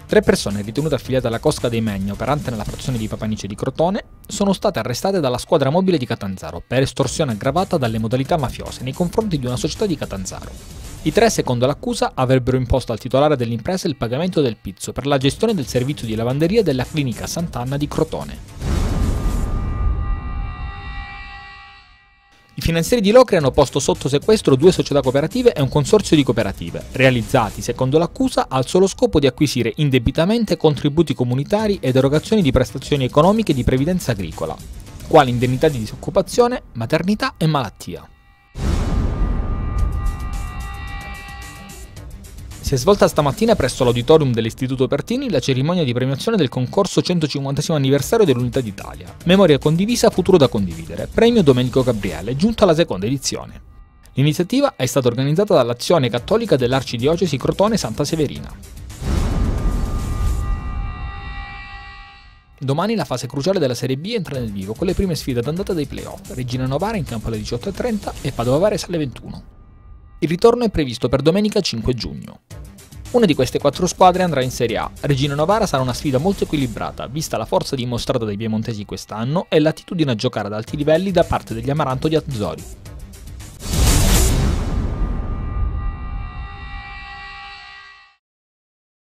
3 persone ritenute affiliate alla Cosca dei Megna, operante nella frazione di Papanice di Crotone, sono state arrestate dalla squadra mobile di Catanzaro per estorsione aggravata dalle modalità mafiose nei confronti di una società di Catanzaro. I 3, secondo l'accusa, avrebbero imposto al titolare dell'impresa il pagamento del pizzo per la gestione del servizio di lavanderia della clinica Sant'Anna di Crotone. I finanzieri di Locri hanno posto sotto sequestro 2 società cooperative e un consorzio di cooperative, realizzati, secondo l'accusa, al solo scopo di acquisire indebitamente contributi comunitari ed erogazioni di prestazioni economiche di previdenza agricola, quali indennità di disoccupazione, maternità e malattia. Si è svolta stamattina presso l'auditorium dell'Istituto Pertini la cerimonia di premiazione del concorso 150° anniversario dell'Unità d'Italia, Memoria condivisa, futuro da condividere, premio Domenico Gabriele, giunta alla seconda edizione. L'iniziativa è stata organizzata dall'Azione Cattolica dell'Arcidiocesi Crotone Santa Severina. Domani la fase cruciale della Serie B entra nel vivo con le prime sfide d'andata dei playoff, Regina Novara in campo alle 18:30 e Padova Varese alle 21. Il ritorno è previsto per domenica 5 giugno. Una di queste 4 squadre andrà in Serie A. Regina Novara sarà una sfida molto equilibrata, vista la forza dimostrata dai piemontesi quest'anno e l'attitudine a giocare ad alti livelli da parte degli Amaranto di Azzori.